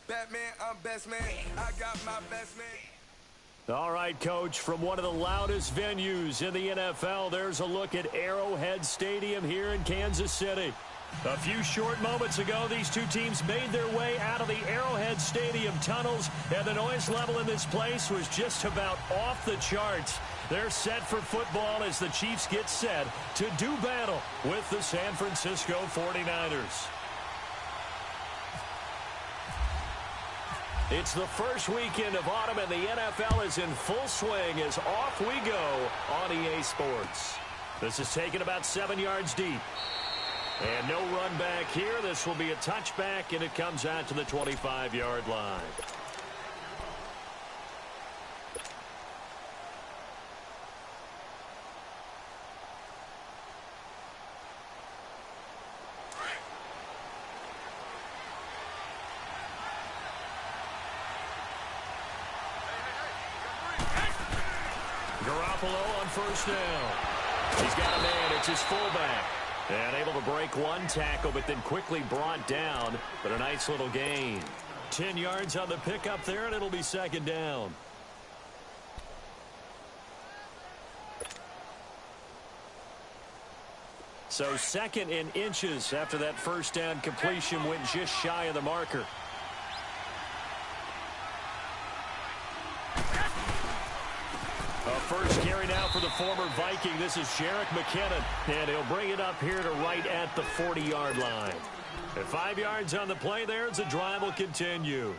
Batman, I'm best man. I got my best man. All right, Coach, from one of the loudest venues in the NFL, there's a look at Arrowhead Stadium here in Kansas City. A few short moments ago, these two teams made their way out of the Arrowhead Stadium tunnels, and the noise level in this place was just about off the charts. They're set for football as the Chiefs get set to do battle with the San Francisco 49ers. It's the first weekend of autumn, and the NFL is in full swing as off we go on EA Sports. This is taken about 7 yards deep. And no run back here. This will be a touchback, and it comes out to the 25-yard line. Garoppolo on first down. He's got a man. It's his fullback. And able to break one tackle, but then quickly brought down. But a nice little gain. 10 yards on the pickup there, and it'll be second down. So second in inches after that first down completion went just shy of the marker. First carry now for the former Viking. This is Jerick McKinnon, and he'll bring it up here to right at the 40-yard line. At 5 yards on the play there, the drive will continue.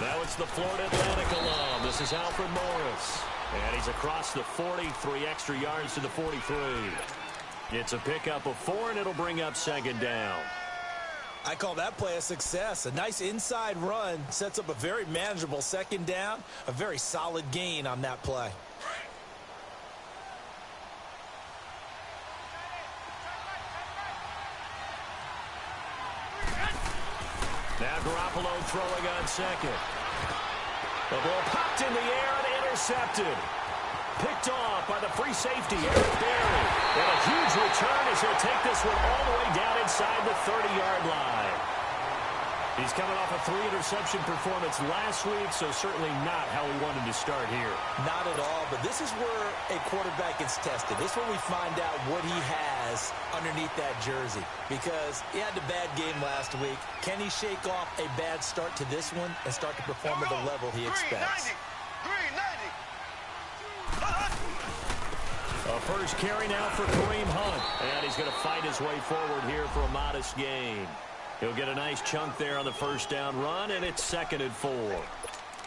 Now it's the Florida Atlantic alum. This is Alfred Morris. And he's across the 40, 3 extra yards to the 43. It's a pickup of 4, and it'll bring up second down. I call that play a success. A nice inside run sets up a very manageable second down. A very solid gain on that play. Now Garoppolo throwing on second. The ball popped in the air and intercepted. Picked off by the free safety, Eric Berry. And a huge return as he'll take this one all the way down inside the 30-yard line. He's coming off a 3-interception performance last week, so certainly not how he wanted to start here. Not at all, but this is where a quarterback gets tested. This is where we find out what he has underneath that jersey, because he had a bad game last week. Can he shake off a bad start to this one and start to perform at the level he expects? A first carry now for Kareem Hunt, and he's going to fight his way forward here for a modest gain. He'll get a nice chunk there on the first down run, and it's 2nd and 4.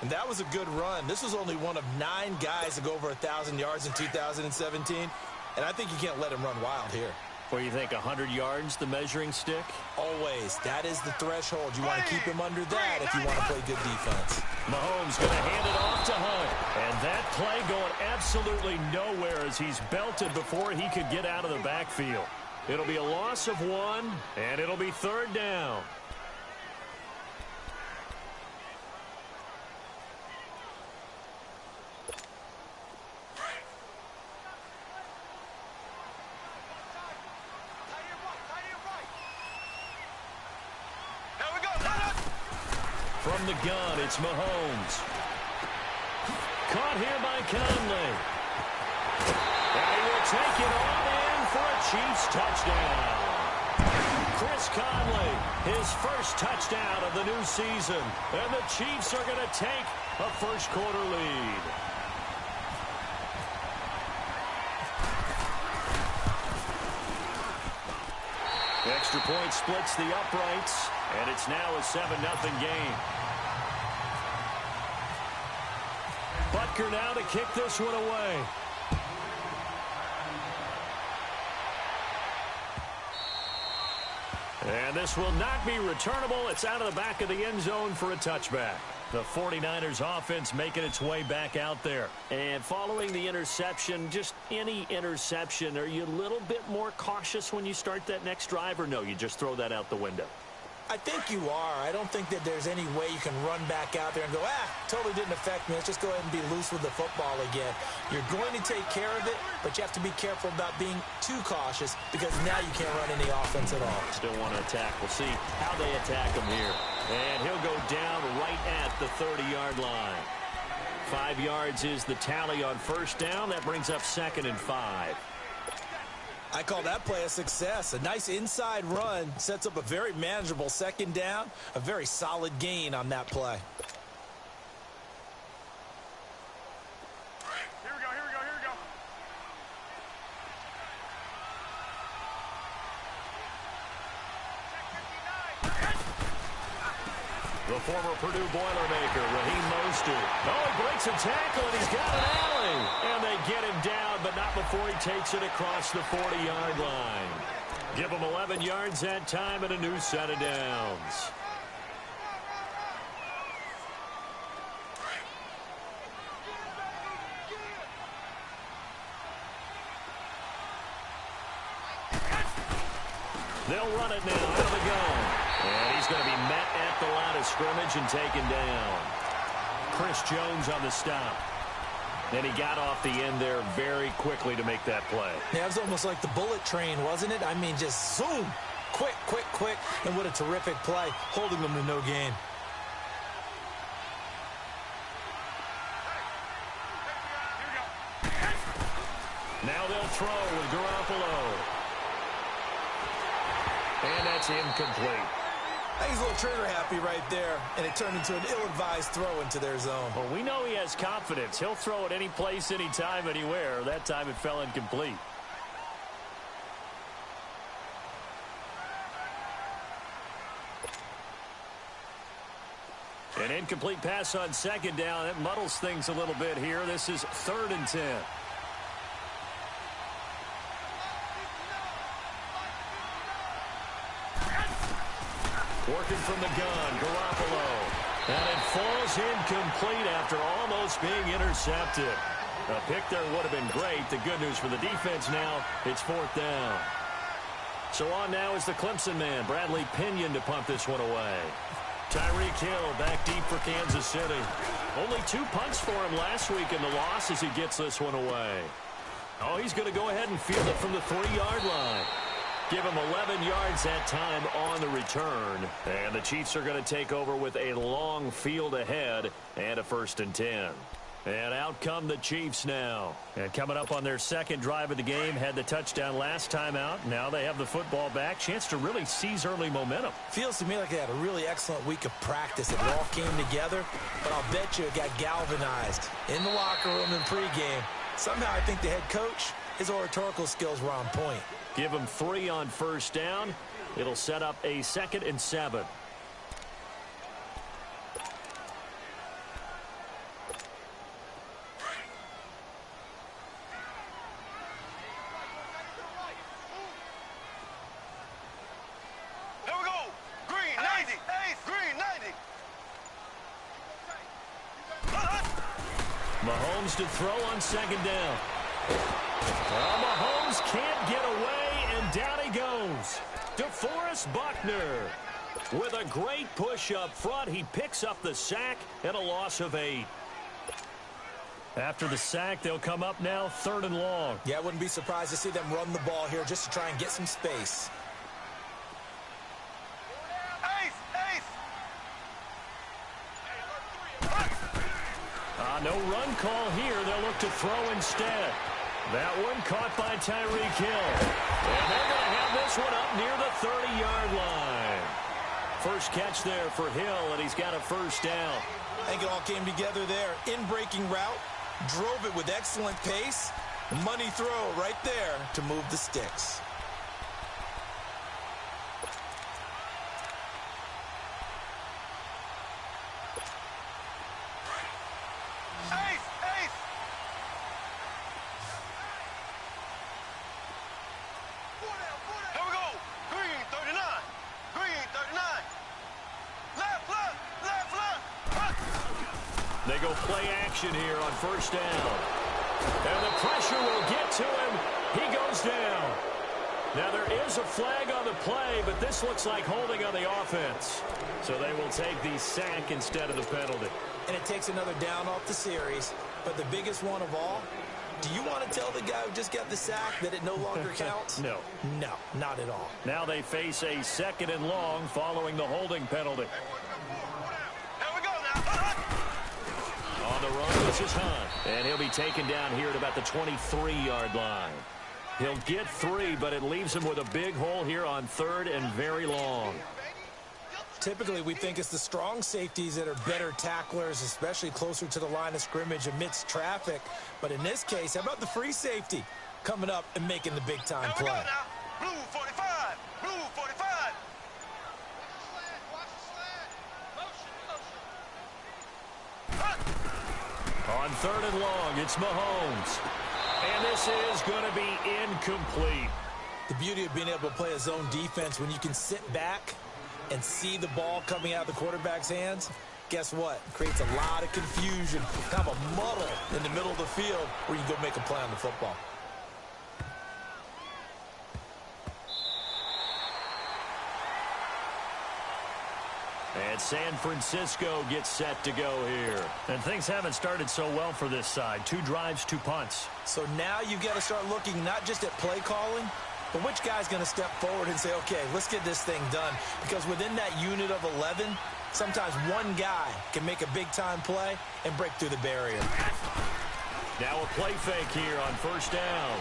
And that was a good run. This was only one of 9 guys to go over 1,000 yards in 2017, and I think you can't let him run wild here. What do you think, 100 yards, the measuring stick? Always. That is the threshold. You want to keep him under that if you want to play good defense. Mahomes going to hand it off to Hunt. And that play going absolutely nowhere as he's belted before he could get out of the backfield. It'll be a loss of 1, and it'll be 3rd down. From the gun, it's Mahomes. Caught here by Conley. And he will take it on in for a Chiefs touchdown. Chris Conley, his first touchdown of the new season. And the Chiefs are going to take a first-quarter lead. Extra point splits the uprights, and it's now a 7-0 game. Butker now to kick this one away. And this will not be returnable. It's out of the back of the end zone for a touchback. The 49ers offense making its way back out there. And following the interception, just any interception, are you a little bit more cautious when you start that next drive, or no, you just throw that out the window? I think you are. I don't think that there's any way you can run back out there and go, totally didn't affect me. Let's just go ahead and be loose with the football again. You're going to take care of it, but you have to be careful about being too cautious because now you can't run any offense at all. Still want to attack. We'll see how they attack him here. And he'll go down right at the 30-yard line. 5 yards is the tally on first down. That brings up 2nd and 5. I call that play a success. A nice inside run sets up a very manageable 2nd down. A very solid gain on that play. Here we go. The former Purdue Boilermaker, Raheem Mostert. Oh, he breaks a tackle, and he's got an alley. And they get him down, but not before he takes it across the 40-yard line. Give him 11 yards that time and a new set of downs. They'll run it now out of the gun. And he's going to be met at the line of scrimmage and taken down. Chris Jones on the stop. And he got off the end there very quickly to make that play. Yeah, it was almost like the bullet train, wasn't it? I mean, just zoom. Quick. And what a terrific play, holding them to no gain. Now they'll throw with Garoppolo. And that's incomplete. I think he's a little trigger happy right there, and it turned into an ill-advised throw into their zone. Well, we know he has confidence. He'll throw it any place, anytime, anywhere. That time it fell incomplete. An incomplete pass on 2nd down. It muddles things a little bit here. This is 3rd and 10. Working from the gun, Garoppolo. And it falls incomplete after almost being intercepted. A pick there would have been great. The good news for the defense now, it's 4th down. So on now is the Clemson man, Bradley Pinion, to punt this one away. Tyreek Hill back deep for Kansas City. Only 2 punts for him last week in the loss as he gets this one away. Oh, he's going to go ahead and field it from the 3-yard line. Give him 11 yards that time on the return. And the Chiefs are going to take over with a long field ahead and a 1st and 10. And out come the Chiefs now. And coming up on their 2nd drive of the game, had the touchdown last time out. Now they have the football back. Chance to really seize early momentum. Feels to me like they had a really excellent week of practice. It all came together, but I'll bet you it got galvanized in the locker room in pregame. Somehow I think the head coach, his oratorical skills were on point. Give him 3 on first down. It'll set up a 2nd and 7. Here we go. Green 90. Green 90. Mahomes to throw on 2nd down. Mahomes can't get away, and down he goes. DeForest Buckner with a great push up front. He picks up the sack and a loss of 8. After the sack, they'll come up now 3rd and long. Yeah, I wouldn't be surprised to see them run the ball here just to try and get some space. No run call here. They'll look to throw instead. That one caught by Tyreek Hill. And they're going to have this one up near the 30-yard line. First catch there for Hill, and he's got a 1st down. I think it all came together there. In-breaking route, drove it with excellent pace. Money throw right there to move the sticks. go play action here on first down. And the pressure will get to him. He goes down. Now there is a flag on the play, but this looks like holding on the offense. So they will take the sack instead of the penalty. And it takes another down off the series. But the biggest one of all, do you want to tell the guy who just got the sack that it no longer counts? No. No, not at all. Now they face a 2nd and long following the holding penalty. Here we go now. On the run, this is Hunt. And he'll be taken down here at about the 23-yard line. He'll get 3, but it leaves him with a big hole here on 3rd and very long. Typically, we think it's the strong safeties that are better tacklers, especially closer to the line of scrimmage amidst traffic. But in this case, how about the free safety coming up and making the big-time Here we play? go now. Blue 45. Blue 45. On 3rd and long, it's Mahomes. And this is going to be incomplete. The beauty of being able to play a zone defense when you can sit back and see the ball coming out of the quarterback's hands, guess what? It creates a lot of confusion, kind of a muddle in the middle of the field where you can go make a play on the football. And San Francisco gets set to go here. And things haven't started so well for this side. 2 drives, 2 punts. So now you've got to start looking not just at play calling, but which guy's going to step forward and say, okay, let's get this thing done. Because within that unit of 11, sometimes one guy can make a big-time play and break through the barrier. Now a play fake here on first down.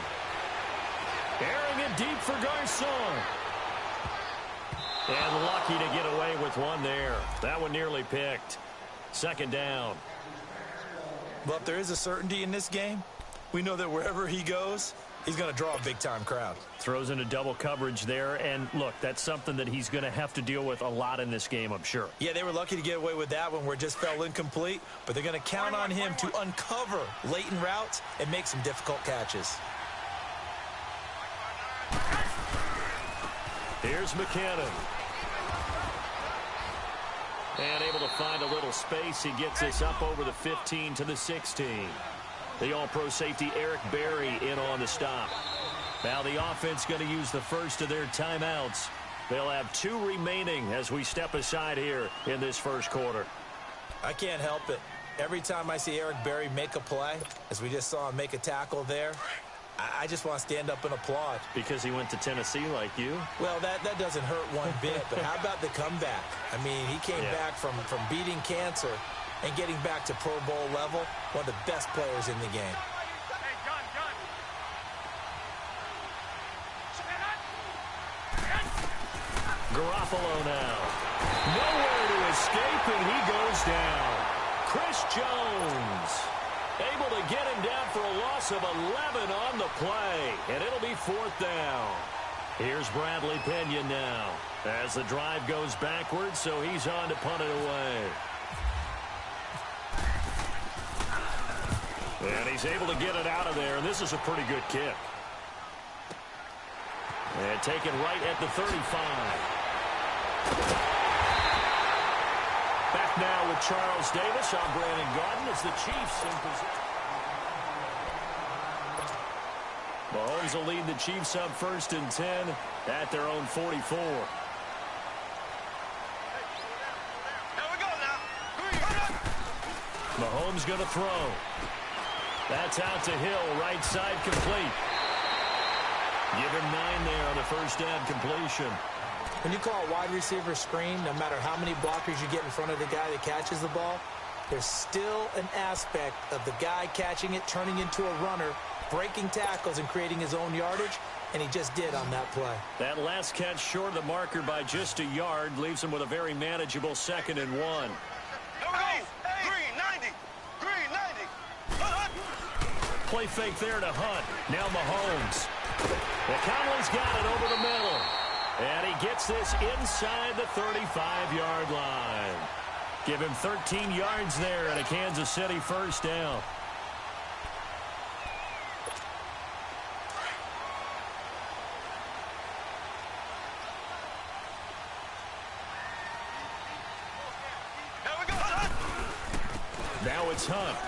Airing it deep for Garcon. And lucky to get away with one there. That one nearly picked. 2nd down. Well, if there is a certainty in this game, we know that wherever he goes, he's going to draw a big-time crowd. Throws into double coverage there. And, look, that's something that he's going to have to deal with a lot in this game, I'm sure. Yeah, they were lucky to get away with that one where it just fell incomplete. But they're going to count on him to uncover latent routes and make some difficult catches. Here's McKinnon. And able to find a little space. He gets this up over the 15 to the 16. The all-pro safety Eric Berry in on the stop. Now the offense going to use the first of their timeouts. They'll have 2 remaining as we step aside here in this first quarter. I can't help it. Every time I see Eric Berry make a play, as we just saw him make a tackle there, I just want to stand up and applaud. Because he went to Tennessee like you? Well, that doesn't hurt one bit, but how about the comeback? I mean, he came back from beating cancer and getting back to Pro Bowl level, one of the best players in the game. Garoppolo now. Nowhere to escape, and he goes down. Chris Jones able to get him down for a loss of 11 on the play, and it'll be 4th down. Here's Bradley Pinion now as the drive goes backwards, so he's on to punt it away. And he's able to get it out of there, and this is a pretty good kick. And taken right at the 35. Back now with Charles Davis. I'm Brandon Gaudin as the Chiefs in position. Mahomes will lead the Chiefs up 1st and 10 at their own 44. Here we go now. Mahomes going to throw. That's out to Hill, right side complete. Give him 9 there on the first down completion. When you call a wide receiver screen, no matter how many blockers you get in front of the guy that catches the ball, there's still an aspect of the guy catching it, turning into a runner, breaking tackles and creating his own yardage, and he just did on that play. That last catch short of the marker by just a yard leaves him with a very manageable 2nd and 1. Here we go. Green 90. Green 90. Play fake there to Hunt. Now Mahomes. Well, Conley's got it over the middle. And he gets this inside the 35-yard line. Give him 13 yards there and a Kansas City first down. it's Hunt.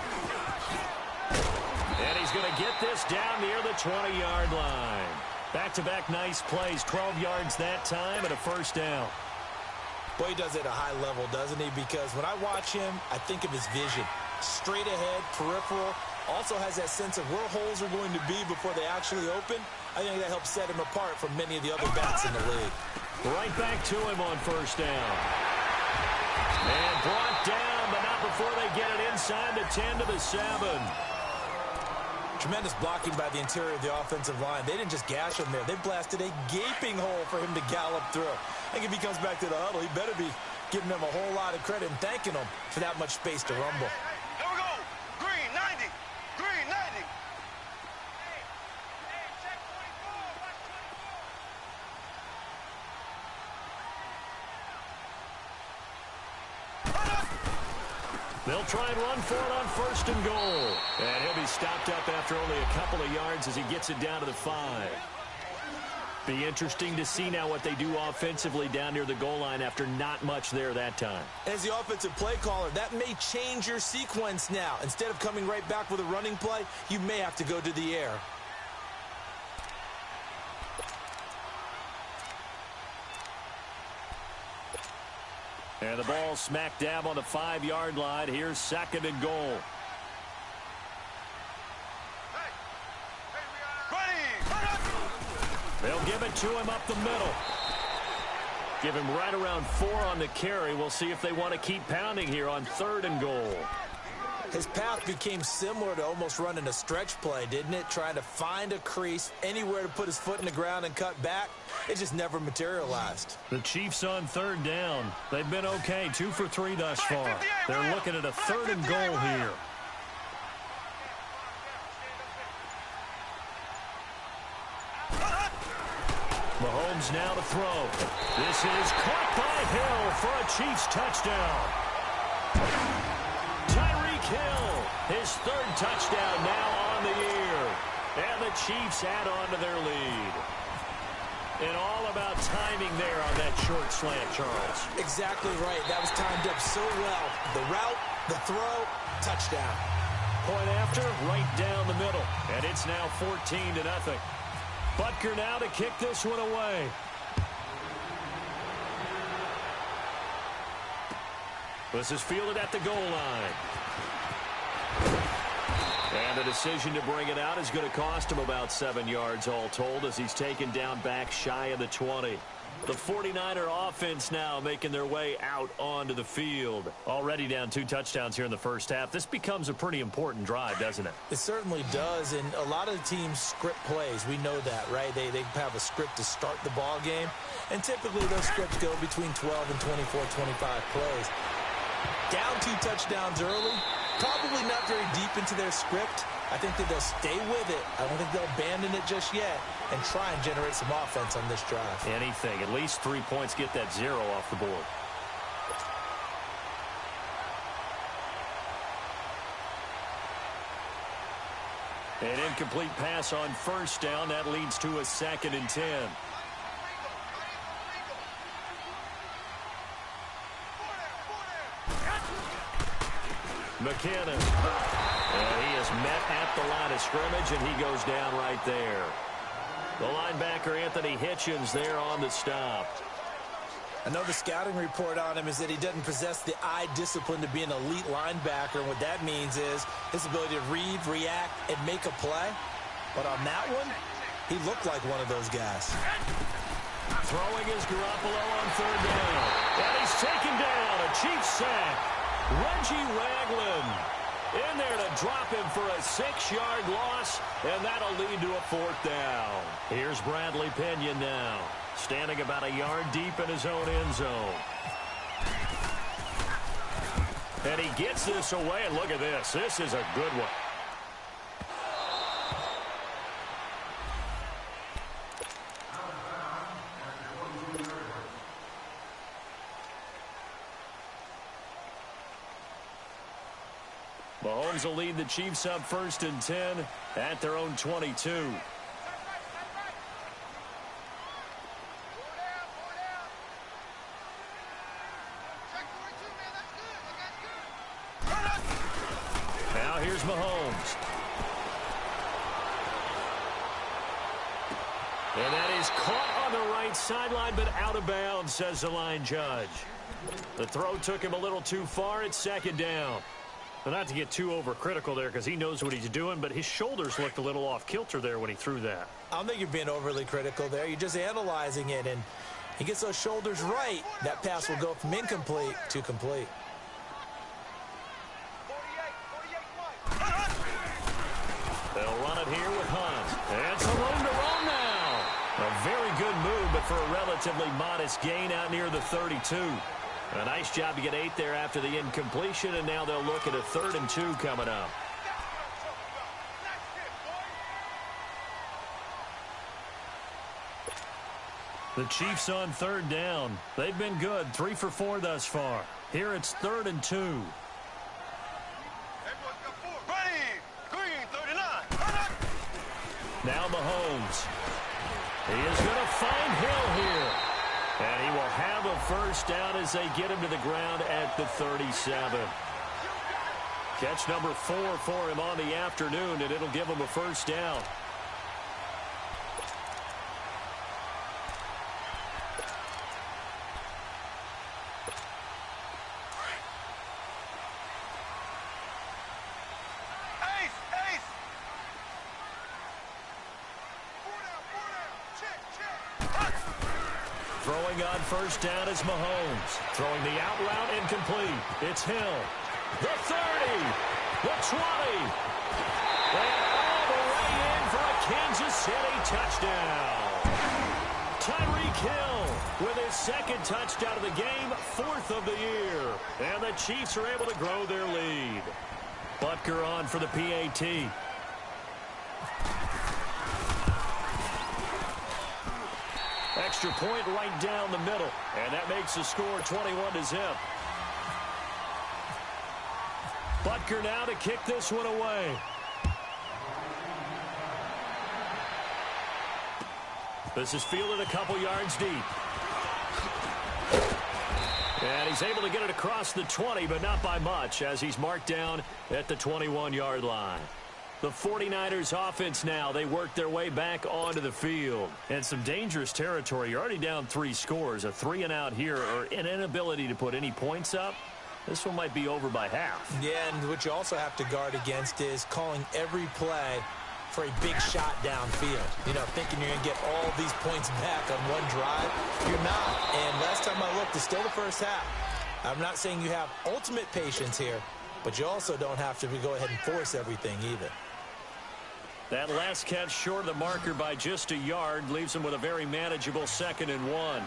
And he's going to get this down near the 20-yard line. Back-to-back nice plays, 12 yards that time and a first down. Boy, he does it at a high level, doesn't he? Because when I watch him, I think of his vision. Straight ahead, peripheral. Also has that sense of where holes are going to be before they actually open. I think that helps set him apart from many of the other backs in the league. Right back to him on first down. And brought down, but not before they get it inside the 10 to the 7. Tremendous blocking by the interior of the offensive line. They didn't just gash him there. They blasted a gaping hole for him to gallop through. I think if he comes back to the huddle, he better be giving them a whole lot of credit and thanking them for that much space to rumble. Here we go. Green, 90. Green, 90. They'll try and run for it on first and goal. And he'll be stopped up after only a couple of yards as he gets it down to the 5. Be interesting to see now what they do offensively down near the goal line after not much there that time. As the offensive play caller, that may change your sequence now. Instead of coming right back with a running play, you may have to go to the air. And the ball smack dab on the 5-yard line. Here's second and goal. They'll give it to him up the middle. Give him right around 4 on the carry. We'll see if they want to keep pounding here on third and goal. His path became similar to almost running a stretch play, didn't it? Trying to find a crease, anywhere to put his foot in the ground and cut back. It just never materialized. The Chiefs on third down. They've been okay, 2 for 3 thus far. They're looking at a third and goal here. Mahomes now to throw. This is caught by Hill for a Chiefs touchdown. Tyreek Hill, his third touchdown now on the year. And the Chiefs add on to their lead. And all about timing there on that short slant, Charles. Exactly right. That was timed up so well. The route, the throw, touchdown. Point after, right down the middle. And it's now 14-0. Butker now to kick this one away. This is fielded at the goal line. And the decision to bring it out is going to cost him about 7 yards all told as he's taken down back shy of the 20. The 49er offense now making their way out onto the field. Already down 2 touchdowns here in the first half. This becomes a pretty important drive, doesn't it? It certainly does, and a lot of the teams script plays. We know that, right? They have a script to start the ball game, and typically those scripts go between 12 and 24, 25 plays. Down 2 touchdowns early, probably not very deep into their script. I think that they'll stay with it. I don't think they'll abandon it just yet and try and generate some offense on this drive. Anything. At least 3 points, get that 0 off the board. An incomplete pass on first down. That leads to a 2nd and 10. McKinnon. And he is met at the line of scrimmage, and he goes down right there. The linebacker, Anthony Hitchens, there on the stop. I know the scouting report on him is that he doesn't possess the eye discipline to be an elite linebacker, and what that means is his ability to read, react, and make a play. But on that one, he looked like one of those guys. Throwing is Garoppolo on third down. And he's taken down. A Chiefs sack. Reggie Ragland in there to drop him for a 6-yard loss, and that'll lead to a 4th down. Here's Bradley Pinion now, standing about a yard deep in his own end zone. And he gets this away, and look at this. This is a good one. Mahomes will lead the Chiefs up 1st and 10 at their own 22. Mahomes. And that is caught on the right sideline, but out of bounds, says the line judge. The throw took him a little too far. It's second down. Well, not to get too overcritical there because he knows what he's doing, but his shoulders looked a little off kilter there when he threw that. I don't think you're being overly critical there. You're just analyzing it, and he gets those shoulders right. That pass will go from incomplete to complete. They'll run it here with Hunt. And some room to run now. A very good move, but for a relatively modest gain out near the 32. A nice job to get 8 there after the incompletion, and now they'll look at a 3rd and 2 coming up. The Chiefs on 3rd down. They've been good, 3 for 4 thus far. Here it's 3rd and 2. Now Mahomes. He is going to find Hill here. And he will have a first down as they get him to the ground at the 37. Catch number 4 for him on the afternoon, and it'll give him a first down. Throwing on first down is Mahomes. Throwing the out route incomplete. It's Hill. The 30. The 20. And all the way in for a Kansas City touchdown. Tyreek Hill with his 2nd touchdown of the game, 4th of the year. And the Chiefs are able to grow their lead. Butker on for the PAT. Extra point right down the middle. And that makes the score 21-0. Butker now to kick this one away. This is fielded a couple yards deep. And he's able to get it across the 20, but not by much, as he's marked down at the 21-yard line. The 49ers offense now, they work their way back onto the field. And some dangerous territory. You're already down 3 scores. A 3-and-out here, or an inability to put any points up. This one might be over by half. Yeah, and what you also have to guard against is calling every play for a big shot downfield. You know, thinking you're going to get all these points back on one drive. You're not. And last time I looked, it's still the first half. I'm not saying you have ultimate patience here, but you also don't have to go ahead and force everything either. That last catch short of the marker by just a yard leaves him with a very manageable 2nd and 1.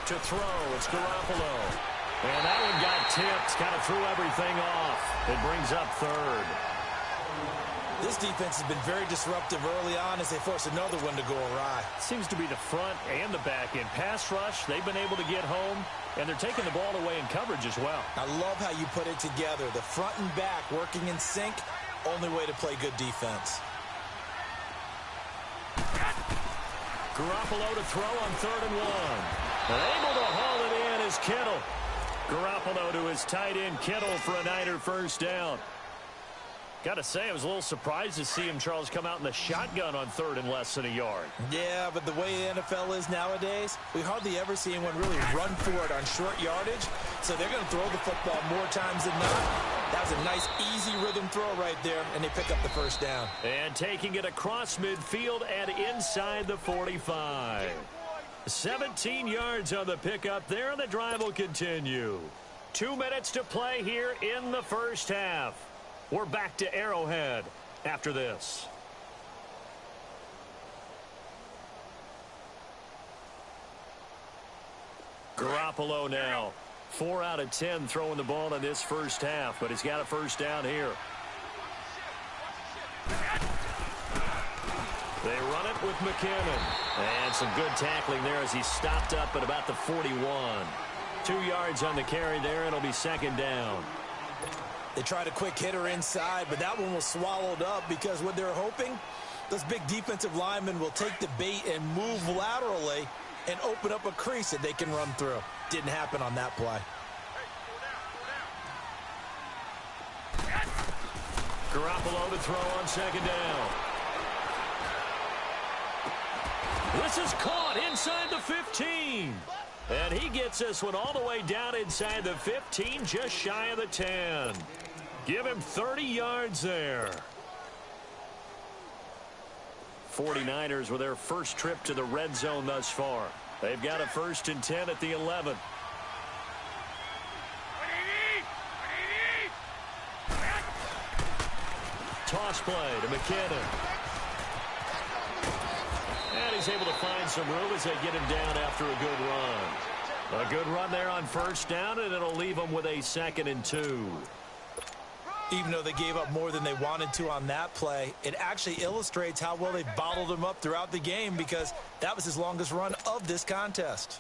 To throw, it's Garoppolo. And that one got tipped, kind of threw everything off. It brings up 3rd. This defense has been very disruptive early on as they force another one to go awry. Seems to be the front and the back end. Pass rush, they've been able to get home, and they're taking the ball away in coverage as well. I love how you put it together. The front and back working in sync, only way to play good defense. Garoppolo to throw on 3rd and 1. And able to haul it in is Kittle. Garoppolo to his tight end Kittle for a Niner first down. Got to say, I was a little surprised to see him, Charles, come out in the shotgun on 3rd and less than a yard. Yeah, but the way the NFL is nowadays, we hardly ever see anyone really run for it on short yardage. So they're going to throw the football more times than not. That was a nice, easy rhythm throw right there, and they pick up the first down. And taking it across midfield and inside the 45. 17 yards on the pickup there, and the drive will continue. 2 minutes to play here in the first half. We're back to Arrowhead after this. Garoppolo now. 4 out of 10 throwing the ball in this first half, but he's got a first down here. They run it with McKinnon. And some good tackling there as he stopped up at about the 41. 2 yards on the carry there, and it'll be 2nd down. They tried a quick hitter inside, but that one was swallowed up because what they're hoping, those big defensive linemen will take the bait and move laterally and open up a crease that they can run through. Didn't happen on that play. Garoppolo to throw on second down. This is caught inside the 15. And he gets this one all the way down inside the 15, just shy of the 10. Give him 30 yards there. 49ers with their first trip to the red zone thus far. They've got a 1st and 10 at the 11. Toss play to McKinnon. And he's able to find some room as they get him down after a good run. A good run there on 1st down, and it'll leave them with a 2nd and 2. Even though they gave up more than they wanted to on that play, it actually illustrates how well they bottled him up throughout the game, because that was his longest run of this contest.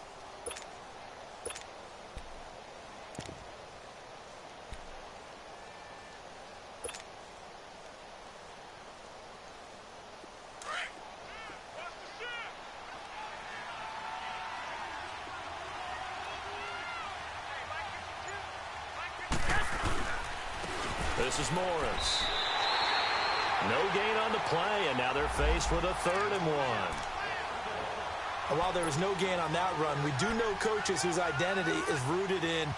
This is Morris. No gain on the play, and now they're faced with a 3rd and 1. And while there was no gain on that run, we do know coaches whose identity is rooted in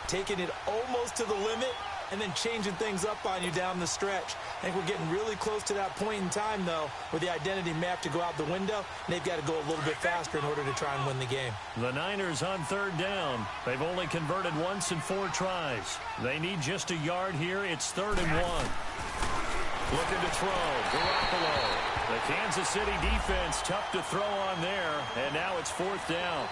taking it almost to the limit and then changing things up on you down the stretch. I think we're getting really close to that point in time, though, where the identity may have to go out the window, and they've got to go a little bit faster in order to try and win the game. The Niners on 3rd down. They've only converted once in 4 tries. They need just a yard here. It's 3rd and 1. Looking to throw. Garoppolo. The Kansas City defense tough to throw on there, and now it's 4th down.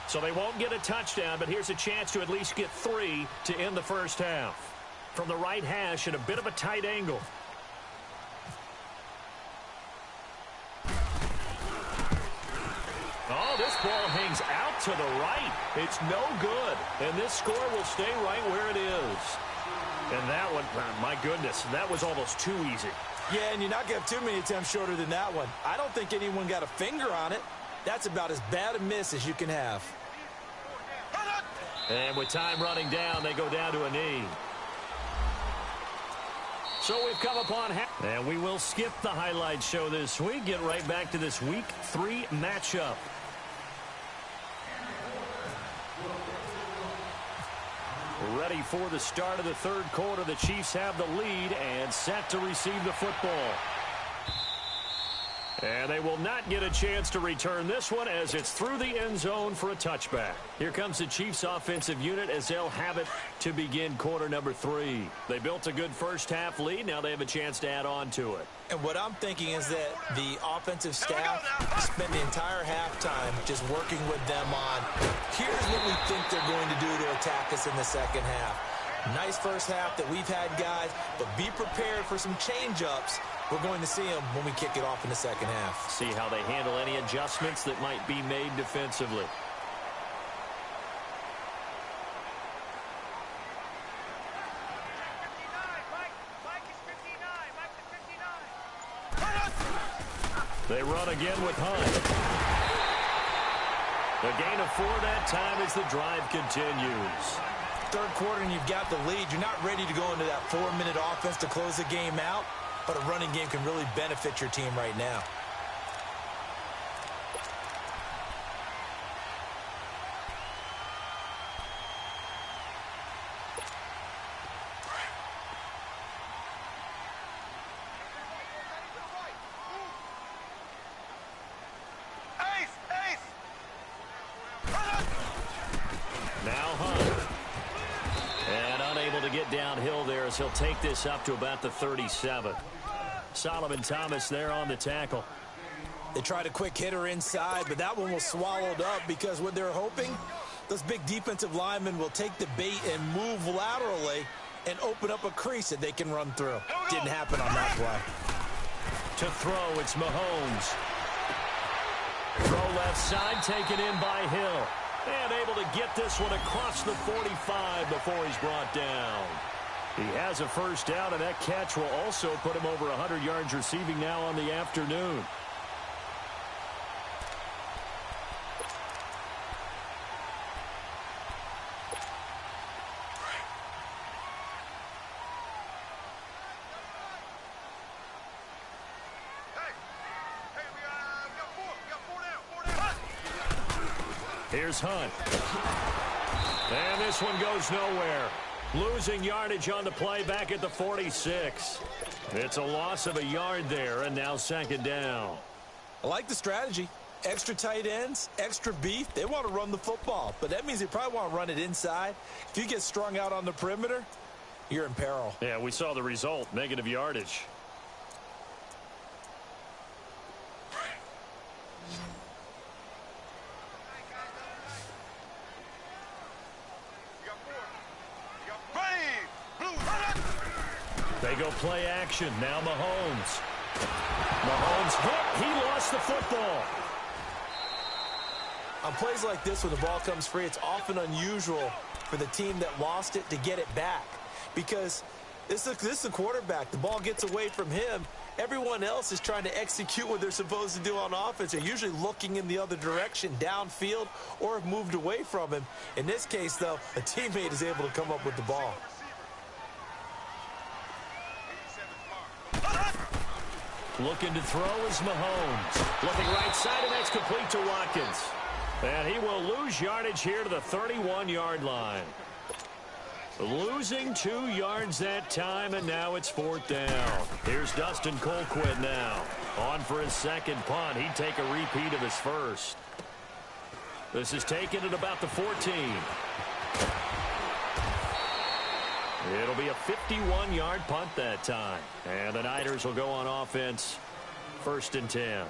So they won't get a touchdown, but here's a chance to at least get 3 to end the 1st half. From the right hash at a bit of a tight angle. Oh, this ball hangs out to the right. It's no good. And this score will stay right where it is. And that one, my goodness, that was almost too easy. Yeah, and you're not going to have too many attempts shorter than that one. I don't think anyone got a finger on it. That's about as bad a miss as you can have. And with time running down, they go down to a knee. So we've come upon half. And we will skip the highlight show this week. Get right back to this Week 3 matchup. Ready for the start of the 3rd quarter. The Chiefs have the lead and set to receive the football. And they will not get a chance to return this one as it's through the end zone for a touchback. Here comes the Chiefs offensive unit as they'll have it to begin quarter number 3. They built a good 1st half lead. Now they have a chance to add on to it. And what I'm thinking is that the offensive staff spent the entire halftime just working with them on, here's what we think they're going to do to attack us in the 2nd half. Nice 1st half that we've had, guys, but be prepared for some change-ups. We're going to see them when we kick it off in the 2nd half. See how they handle any adjustments that might be made defensively. They run again with Hunt. The gain of 4 that time as the drive continues. 3rd quarter and you've got the lead. You're not ready to go into that 4-minute offense to close the game out, but a running game can really benefit your team right now. Downhill there as he'll take this up to about the 37. Solomon Thomas there on the tackle. They tried a quick hitter inside, but that one was swallowed up because what they're hoping, those big defensive linemen will take the bait and move laterally and open up a crease that they can run through. Didn't happen on that play. To throw, it's Mahomes. Throw left side, taken in by Hill. And able to get this one across the 45 before he's brought down. He has a first down, and that catch will also put him over 100 yards receiving now on the afternoon. Here's Hunt. And this one goes nowhere. Losing yardage on the play back at the 46. It's a loss of a yard there, and now second down. I like the strategy. Extra tight ends, extra beef. They want to run the football, but that means they probably want to run it inside. If you get strung out on the perimeter, you're in peril. Yeah, we saw the result, negative yardage. They go play action. Now Mahomes. Mahomes hit. He lost the football. On plays like this, when the ball comes free, it's often unusual for the team that lost it to get it back. Because this is a quarterback. The ball gets away from him. Everyone else is trying to execute what they're supposed to do on offense. They're usually looking in the other direction, downfield, or have moved away from him. In this case, though, a teammate is able to come up with the ball. Looking to throw is Mahomes. Looking right side, and that's complete to Watkins. And he will lose yardage here to the 31-yard line. Losing 2 yards that time, and now it's fourth down. Here's Dustin Colquitt now. On for his second punt. He'd take a repeat of his first. This is taken at about the 14. It'll be a 51-yard punt that time. And the Niners will go on offense, 1st and 10.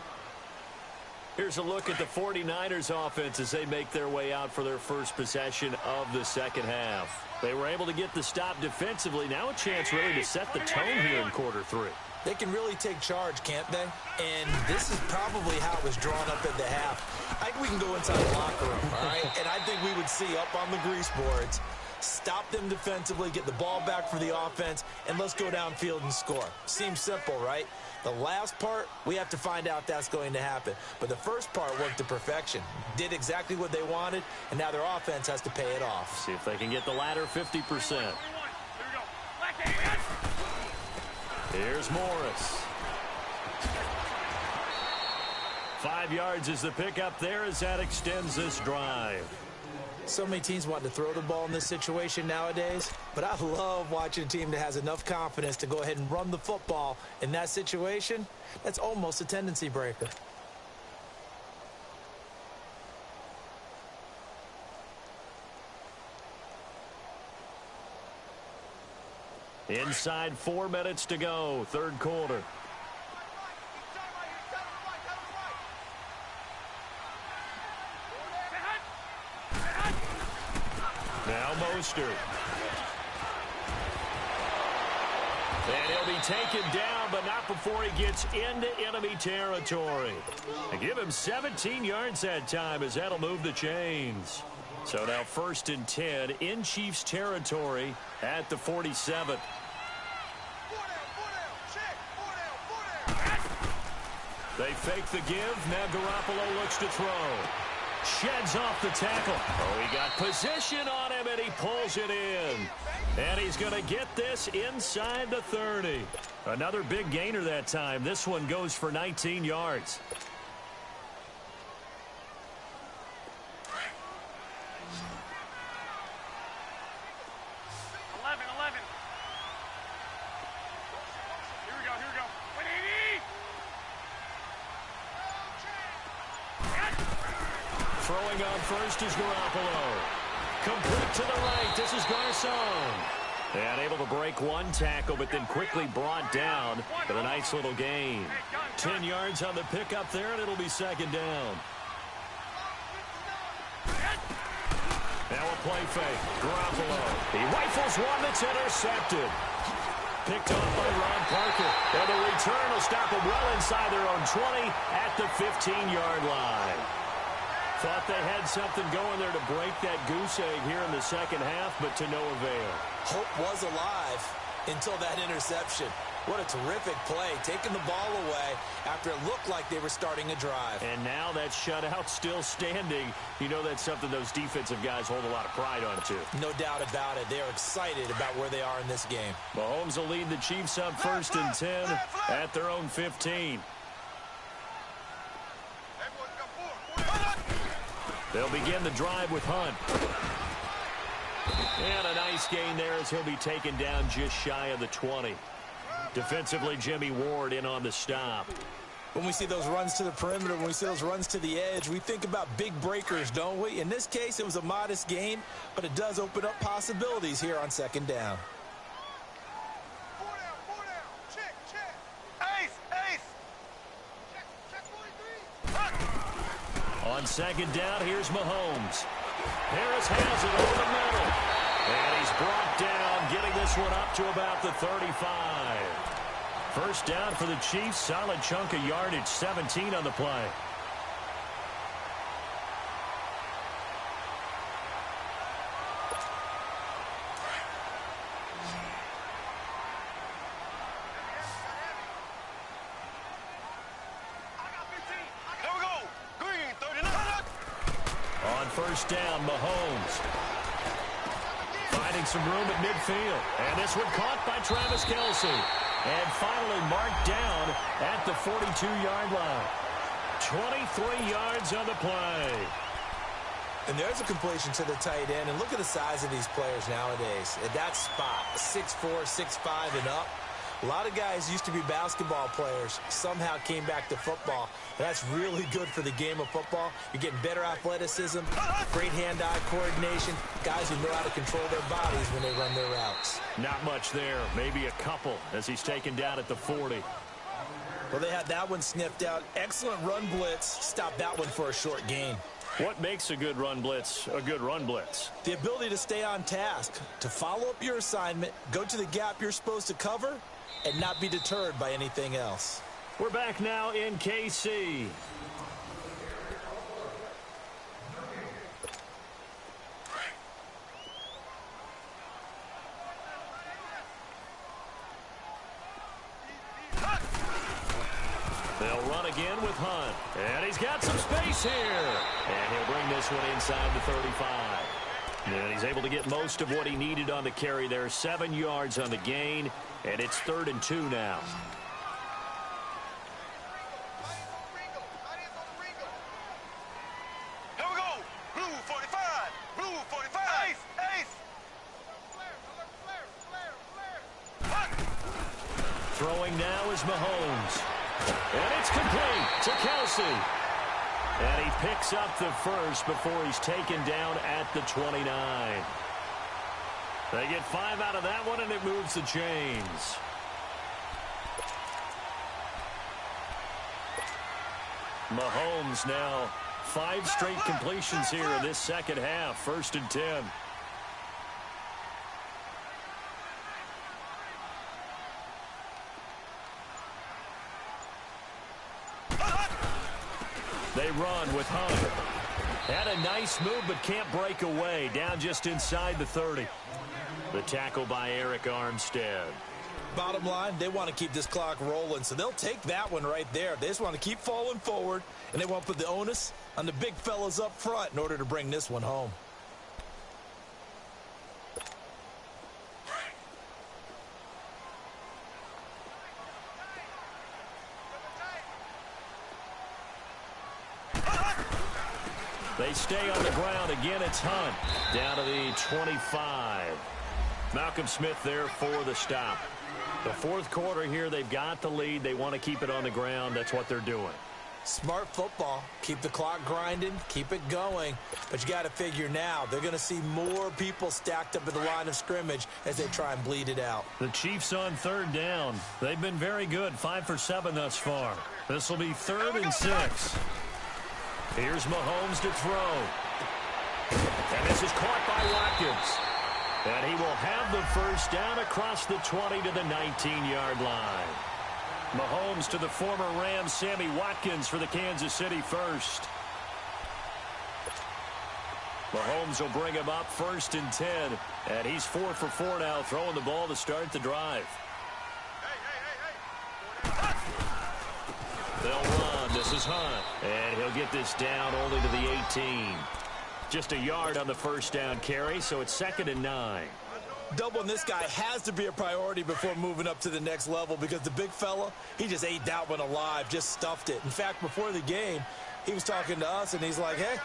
Here's a look at the 49ers offense as they make their way out for their first possession of the second half. They were able to get the stop defensively. Now a chance really to set the tone here in quarter 3. They can really take charge, can't they? And this is probably how it was drawn up at the half. I think we can go inside the locker room, all right? And I think we would see up on the grease boards, stop them defensively, get the ball back for the offense, and let's go downfield and score. Seems simple, right? The last part, we have to find out that's going to happen. But the first part worked to perfection. Did exactly what they wanted, and now their offense has to pay it off. See if they can get the latter 50%. Here's Morris. 5 yards is the pickup there as that extends this drive. So many teams want to throw the ball in this situation nowadays, but I love watching a team that has enough confidence to go ahead and run the football. In that situation, that's almost a tendency breaker. Inside 4 minutes to go, third quarter. Now Mostert. And he'll be taken down, but not before he gets into enemy territory. And give him 17 yards that time as that'll move the chains. So now 1st and 10 in Chiefs territory at the 47. They fake the give. Now Garoppolo looks to throw. Sheds off the tackle. Oh, he got position on him, and he pulls it in. And he's going to get this inside the 30. Another big gainer that time. This one goes for 19 yards. Throwing on first is Garoppolo. Complete to the right. This is Garcon. And able to break one tackle, but then quickly brought down. But a nice little gain. 10 yards on the pickup there, and it'll be second down. Now a play fake. Garoppolo. He rifles one that's intercepted. Picked off by Ron Parker. And the return will stop them well inside their own 20 at the 15-yard line. Thought they had something going there to break that goose egg here in the second half, but to no avail. Hope was alive. until that interception. What a terrific play, taking the ball away after it looked like they were starting a drive. And now that shutout still standing. You know that's something those defensive guys hold a lot of pride on, too. No doubt about it. They are excited about where they are in this game. Mahomes will lead the Chiefs up 1st and 10 at their own 15. They'll begin the drive with Hunt. And a nice gain there as he'll be taken down just shy of the 20. Defensively, Jimmy Ward in on the stop. When we see those runs to the perimeter, when we see those runs to the edge, we think about big breakers, don't we? In this case, it was a modest gain, but it does open up possibilities here on 2nd down. Four down. Check. Ace. Check 43. On 2nd down, here's Mahomes. Harris has it over the middle. And he's brought down, getting this one up to about the 35. First down for the Chiefs. Solid chunk of yardage, 17 on the play. Here we go. Green, 39. On 1st down, Mahomes. Finding some room at midfield. And this one caught by Travis Kelce. And finally marked down at the 42-yard line. 23 yards on the play. And there's a completion to the tight end. And look at the size of these players nowadays. At that spot, 6'4", 6'5", and up. A lot of guys used to be basketball players, somehow came back to football. That's really good for the game of football. You're getting better athleticism, great hand-eye coordination, guys who know how to control their bodies when they run their routes. Not much there, maybe a couple as he's taken down at the 40. Well, they had that one sniffed out. Excellent run blitz. Stopped that one for a short gain. What makes a good run blitz a good run blitz? The ability to stay on task, to follow up your assignment, go to the gap you're supposed to cover, and not be deterred by anything else. We're back now in KC. They'll run again with Hunt. And he's got some space here. And he'll bring this one inside the 35. And he's able to get most of what he needed on the carry there. 7 yards on the gain. And it's 3rd and 2 now. Here we go. Blue 45. Blue 45. Ace. Throwing now is Mahomes. And it's complete to Kelce. And he picks up the first before he's taken down at the 29. They get 5 out of that one, and it moves the chains. Mahomes now 5 straight completions here in this second half. 1st and 10. They run with Hunt. Had a nice move, but can't break away. Down just inside the 30. The tackle by Eric Armstead. Bottom line, they want to keep this clock rolling, so they'll take that one right there. They just want to keep falling forward, and they want to put the onus on the big fellas up front in order to bring this one home. They stay on the ground. Again, it's Hunt. Down to the 25. Malcolm Smith there for the stop. The 4th quarter here, they've got the lead. They want to keep it on the ground. That's what they're doing. Smart football. Keep the clock grinding. Keep it going. But you got to figure now, they're going to see more people stacked up at the line of scrimmage as they try and bleed it out. The Chiefs on 3rd down. They've been very good. 5 for 7 thus far. This will be 3rd and 6. Here's Mahomes to throw. And this is caught by Watkins. And he will have the first down across the 20 to the 19-yard line. Mahomes to the former Rams, Sammy Watkins, for the Kansas City first. Mahomes will bring him up 1st and 10. And he's 4 for 4 now, throwing the ball to start the drive. They'll run. This is Hunt. And he'll get this down only to the 18. Just a yard on the first down carry, so it's 2nd and 9. Doubling this guy has to be a priority before moving up to the next level because the big fella, he just ate that one alive, just stuffed it. In fact, before the game, he was talking to us, and he's like, hey,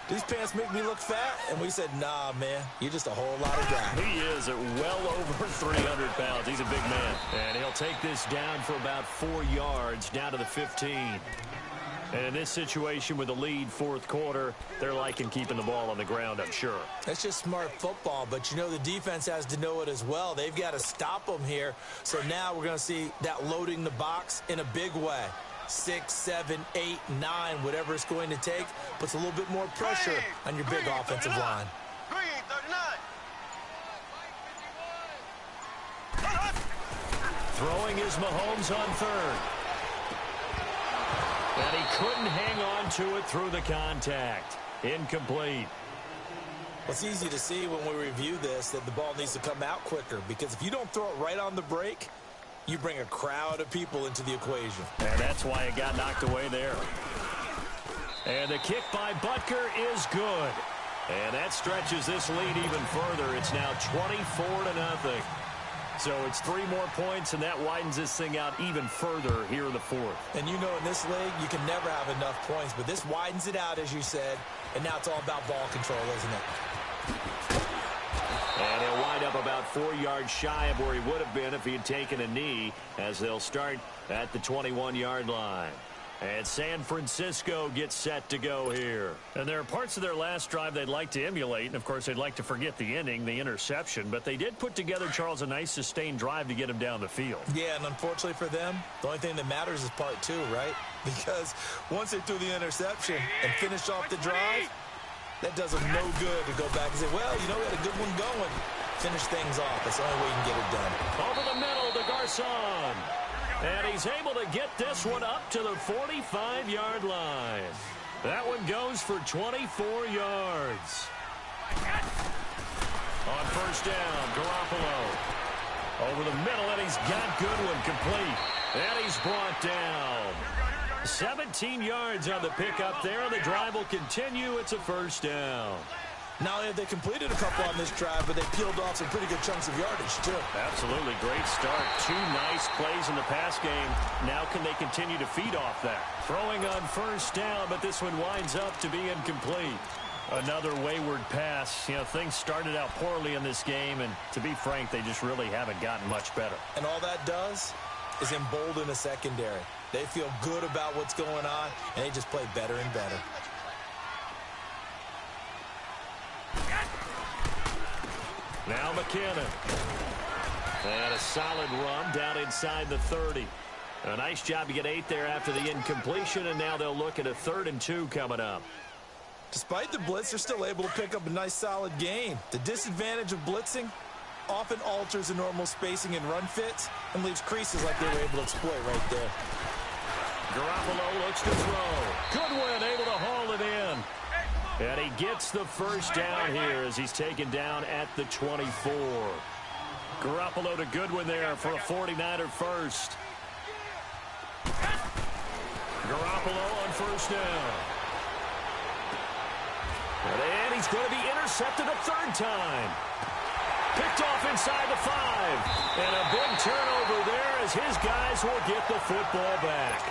these pants make me look fat? And we said, nah, man, you're just a whole lot of guy. He is at well over 300 pounds. He's a big man. And he'll take this down for about 4 yards, down to the 15. And in this situation with the lead 4th quarter, they're liking keeping the ball on the ground, I'm sure. That's just smart football, but you know the defense has to know it as well. They've got to stop them here. So now we're going to see that loading the box in a big way. 6, 7, 8, 9, whatever it's going to take, puts a little bit more pressure on your big offensive line. Green, 39. Throwing is Mahomes on 3rd. And he couldn't hang on to it through the contact. Incomplete. Well, it's easy to see when we review this that the ball needs to come out quicker because if you don't throw it right on the break, you bring a crowd of people into the equation. And that's why it got knocked away there. And the kick by Butker is good. And that stretches this lead even further. It's now 24-0. So it's 3 more points, and that widens this thing out even further here in the 4th. And you know in this league, you can never have enough points, but this widens it out, as you said, and now it's all about ball control, isn't it? And he'll wind up about 4 yards shy of where he would have been if he had taken a knee, as they'll start at the 21-yard line. And San Francisco gets set to go here. And there are parts of their last drive they'd like to emulate. And, of course, they'd like to forget the ending, the interception. But they did put together, Charles, a nice sustained drive to get him down the field. Yeah, and unfortunately for them, the only thing that matters is part 2, right? Because once they threw the interception and finished off the drive, that does them no good to go back and say, well, you know, we had a good one going. Finish things off. That's the only way you can get it done. Over the middle to Garcon. And he's able to get this one up to the 45-yard line. That one goes for 24 yards. On first down, Garoppolo. Over the middle, and he's got Goodwin complete. And he's brought down. 17 yards on the pickup there, and the drive will continue. It's a first down. Not only have they completed a couple on this drive, but they peeled off some pretty good chunks of yardage, too. Absolutely. Great start. 2 nice plays in the pass game. Now can they continue to feed off that? Throwing on first down, but this one winds up to be incomplete. Another wayward pass. You know, things started out poorly in this game, and to be frank, they just really haven't gotten much better. And all that does is embolden a secondary. They feel good about what's going on, and they just play better and better. Now McKinnon. And a solid run down inside the 30. A nice job to get 8 there after the incompletion, and now they'll look at a 3rd and 2 coming up. Despite the blitz, they're still able to pick up a nice solid gain. The disadvantage of blitzing often alters the normal spacing and run fits and leaves creases like they were able to exploit right there. Garoppolo looks to throw. Goodwin able to haul it in. And he gets the first down here as he's taken down at the 24. Garoppolo to Goodwin there for a 49er first. Garoppolo on first down. And he's going to be intercepted a 3rd time. Picked off inside the 5. And a big turnover there as his guys will get the football back.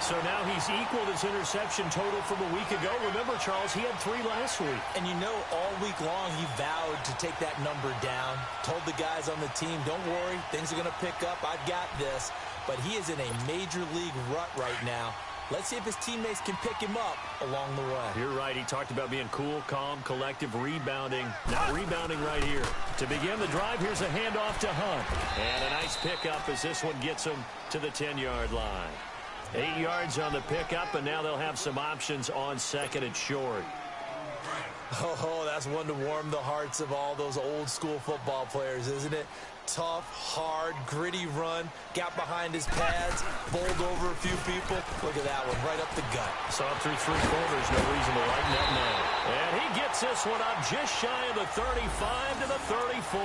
So now he's equaled his interception total from a week ago. Remember, Charles, he had 3 last week. And you know, all week long he vowed to take that number down. Told the guys on the team, don't worry, things are going to pick up. I've got this. But he is in a major league rut right now. Let's see if his teammates can pick him up along the way. You're right. He talked about being cool, calm, collective, rebounding. Not rebounding right here. To begin the drive, here's a handoff to Hunt. And a nice pickup as this one gets him to the 10-yard line. 8 yards on the pickup, and now they'll have some options on 2nd and short. Oh, that's one to warm the hearts of all those old-school football players, isn't it? Tough, hard, gritty run, got behind his pads, bowled over a few people. Look at that one, right up the gut. So up through 3 quarters, no reason to lighten up now. And he gets this one up just shy of the 35 to the 34.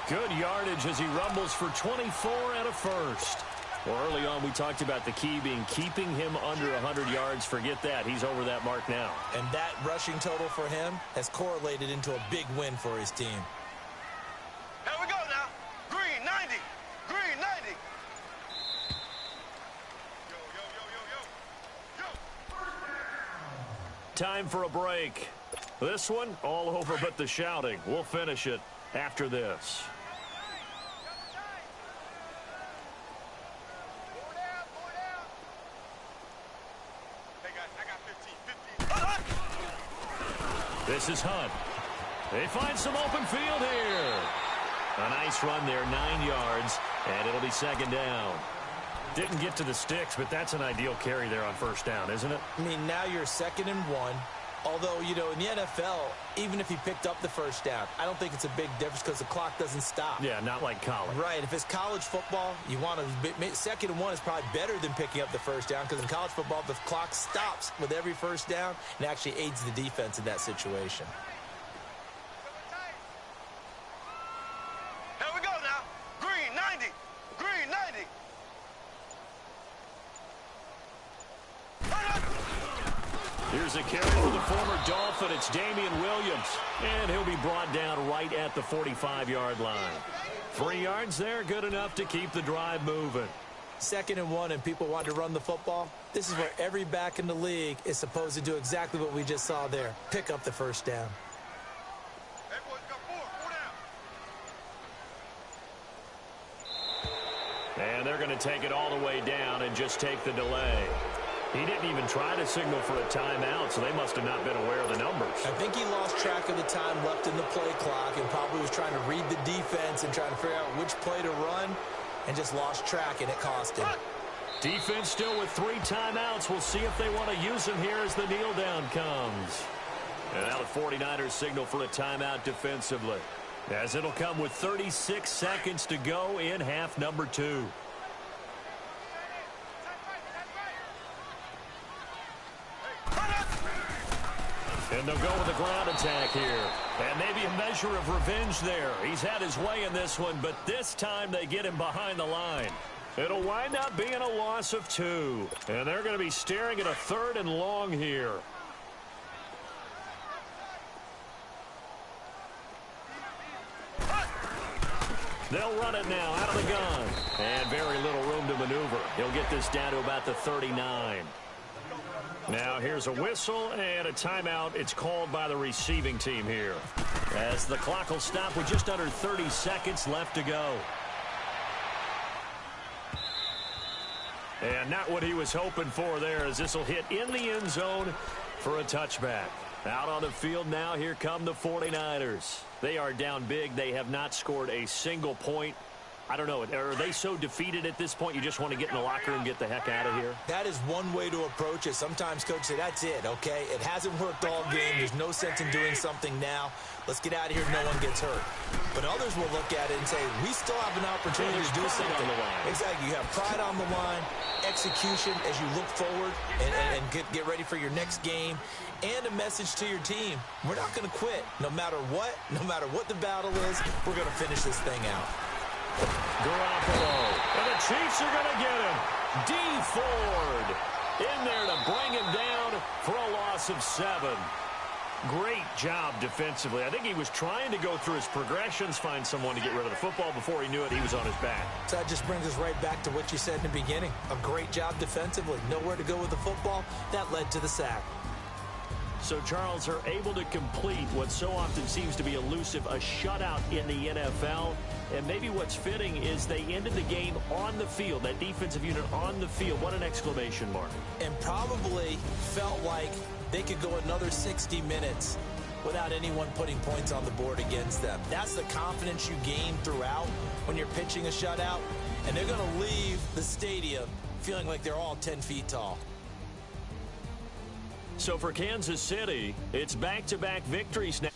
Good yardage as he rumbles for 24 and a first. Well, early on, we talked about the key being keeping him under 100 yards. Forget that. He's over that mark now. And that rushing total for him has correlated into a big win for his team. Here we go now. Green, 90. Green, 90. Yo, yo, yo, yo, yo. Yo. Time for a break. This one, all over but the shouting. We'll finish it after this. This is Hunt. They find some open field here. A nice run there, 9 yards, and it'll be second down. Didn't get to the sticks, but that's an ideal carry there on first down, isn't it? I mean, now you're 2nd and 1. Although, you know, in the NFL, even if he picked up the first down, I don't think it's a big difference because the clock doesn't stop. Yeah, not like college. Right. If it's college football, you want to 2nd and 1 is probably better than picking up the first down because in college football, the clock stops with every first down and actually aids the defense in that situation. Here we go now. Green, 90. Green, 90. Here's a carry for the former Dolphin. It's Damian Williams. And he'll be brought down right at the 45-yard line. 3 yards there, good enough to keep the drive moving. 2nd and 1 and people want to run the football. This is where every back in the league is supposed to do exactly what we just saw there. Pick up the first down. Hey, boys, got four down. And they're going to take it all the way down and just take the delay. He didn't even try to signal for a timeout, so they must have not been aware of the numbers. I think he lost track of the time left in the play clock and probably was trying to read the defense and trying to figure out which play to run and just lost track, and it cost him. Defense still with 3 timeouts. We'll see if they want to use them here as the kneel down comes. And now the 49ers signal for a timeout defensively, as it'll come with 36 seconds to go in half number 2. And they'll go with a ground attack here. And maybe a measure of revenge there. He's had his way in this one, but this time they get him behind the line. It'll wind up being a loss of 2. And they're going to be staring at a 3rd and long here. They'll run it now out of the gun. And very little room to maneuver. He'll get this down to about the 39. Now here's a whistle and a timeout. It's called by the receiving team here, as the clock will stop with just under 30 seconds left to go. And not what he was hoping for there, as this will hit in the end zone for a touchback. Out on the field now, here come the 49ers. They are down big. They have not scored a single point. I don't know. Are they so defeated at this point you just want to get in the locker room and get the heck out of here? That is one way to approach it. Sometimes coaches say, that's it, okay? It hasn't worked all game. There's no sense in doing something now. Let's get out of here. No one gets hurt. But others will look at it and say, we still have an opportunity to do something. On the line. Exactly. You have pride on the line, execution as you look forward and get ready for your next game, and a message to your team. We're not going to quit. No matter what the battle is, we're going to finish this thing out. Garoppolo, and the Chiefs are going to get him. D. Ford in there to bring him down for a loss of 7. Great job defensively. I think he was trying to go through his progressions, find someone to get rid of the football. Before he knew it, he was on his back. So that just brings us right back to what you said in the beginning. A great job defensively. Nowhere to go with the football. That led to the sack. So Charles are able to complete what so often seems to be elusive, a shutout in the NFL. And maybe what's fitting is they ended the game on the field, that defensive unit on the field. What an exclamation mark. And probably felt like they could go another 60 minutes without anyone putting points on the board against them. That's the confidence you gain throughout when you're pitching a shutout. And they're going to leave the stadium feeling like they're all 10 feet tall. So for Kansas City, it's back-to-back victories now.